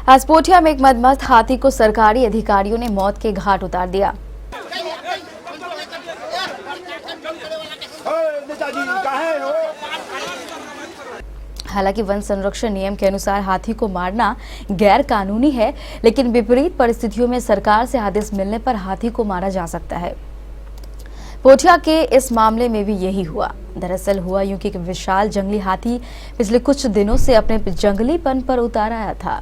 आज पोठिया में एक मदमस्त हाथी को सरकारी अधिकारियों ने मौत के घाट उतार दिया। हालांकि वन संरक्षण नियम के अनुसार हाथी को मारना गैर कानूनी है, लेकिन विपरीत परिस्थितियों में सरकार से आदेश मिलने पर हाथी को मारा जा सकता है। पोठिया के इस मामले में भी यही हुआ। दरअसल हुआ यूं कि एक विशाल जंगली हाथी पिछले कुछ दिनों से अपने जंगलीपन पर उतर आया था।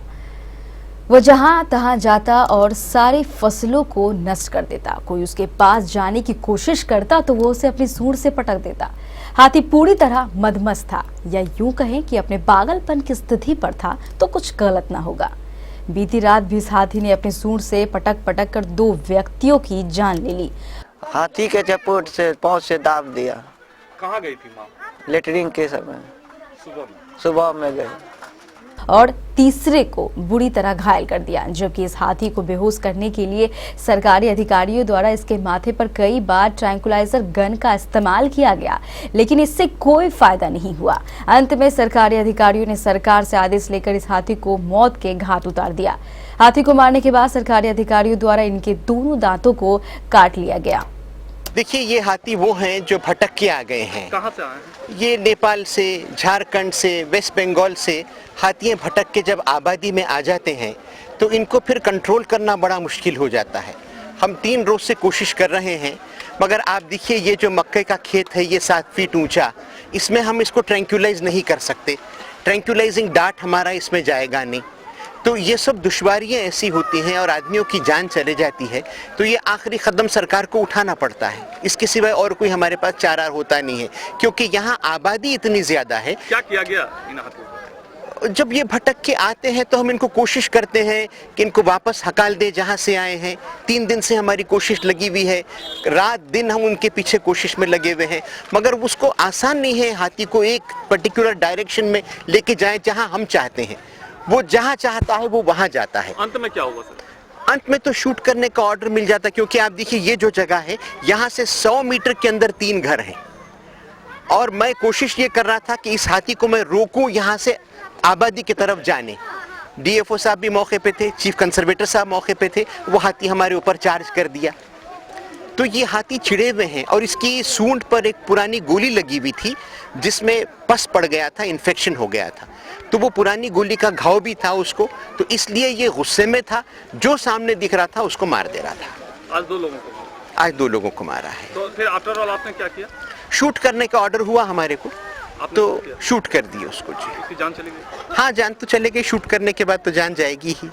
वो जहां तहां जाता और सारी फसलों को नष्ट कर देता। कोई उसके पास जाने की कोशिश करता तो वो उसे अपनी सूंड से पटक देता। हाथी पूरी तरह मदमस्त था, या यूं कहें कि अपने पागलपन की स्थिति पर था, तो कुछ गलत ना होगा। बीती रात भी इस हाथी ने अपनी सूंड से पटक पटक कर 2 व्यक्तियों की जान ले ली। हाथी के चपेट से पांव से दाब दिया। कहाँ गई थी माँ? लेटरिन के समय सुबह में गए और तीसरे को बुरी तरह घायल कर दिया। जबकि इस हाथी को बेहोश करने के लिए सरकारी अधिकारियों द्वारा इसके माथे पर कई बार ट्रैंकुलाइजर गन का इस्तेमाल किया गया, लेकिन इससे कोई फायदा नहीं हुआ। अंत में सरकारी अधिकारियों ने सरकार से आदेश लेकर इस हाथी को मौत के घाट उतार दिया। हाथी को मारने के बाद सरकारी अधिकारियों द्वारा इनके दोनों दांतों को काट लिया गया। देखिए, ये हाथी वो हैं जो भटक के आ गए हैं। कहाँ से आए हैं? ये नेपाल से, झारखंड से, वेस्ट बंगाल से हाथी भटक के जब आबादी में आ जाते हैं तो इनको फिर कंट्रोल करना बड़ा मुश्किल हो जाता है। हम 3 रोज से कोशिश कर रहे हैं, मगर आप देखिए ये जो मक्के का खेत है ये 7 फीट ऊंचा, इसमें हम इसको ट्रैंक्यूलाइज नहीं कर सकते। ट्रैंक्यूलाइजिंग डार्ट हमारा इसमें जाएगा नहीं। तो ये सब दुश्वारियाँ ऐसी होती हैं और आदमियों की जान चले जाती है, तो ये आखिरी कदम सरकार को उठाना पड़ता है। इसके सिवाय और कोई हमारे पास चारा होता नहीं है, क्योंकि यहाँ आबादी इतनी ज़्यादा है। क्या किया गया इन हाथियों को? जब ये भटक के आते हैं तो हम इनको कोशिश करते हैं कि इनको वापस हकाल दे जहाँ से आए हैं। 3 दिन से हमारी कोशिश लगी हुई है, रात दिन हम उनके पीछे कोशिश में लगे हुए हैं, मगर उसको आसान नहीं है हाथी को एक पर्टिकुलर डायरेक्शन में लेके जाए जहाँ हम चाहते हैं। वो जहाँ चाहता है वो वहाँ जाता है। अंत में क्या होगा सर? अंत में तो शूट करने का ऑर्डर मिल जाता है, क्योंकि आप देखिए ये जो जगह है यहाँ से 100 मीटर के अंदर 3 घर हैं, और मैं कोशिश ये कर रहा था कि इस हाथी को मैं रोकूं यहाँ से आबादी की तरफ जाने। डीएफओ साहब भी मौके पे थे, चीफ कंजर्वेटर साहब मौके पे थे, वो हाथी हमारे ऊपर चार्ज कर दिया। तो ये हाथी छिड़े हुए हैं और इसकी सूंड पर एक पुरानी गोली लगी हुई थी जिसमें पस पड़ गया था, इन्फेक्शन हो गया था, तो वो पुरानी गोली का घाव भी था उसको, तो इसलिए ये गुस्से में था, जो सामने दिख रहा था उसको मार दे रहा था। आज 2 लोगों को मारा है। तो फिर आफ्टर ऑल आपने क्या किया? शूट करने का ऑर्डर हुआ हमारे को, तो शूट कर दिए उसको। जी, उसकी जान चली गई? हाँ, जान तो चले गई। शूट करने के बाद तो जान जाएगी ही।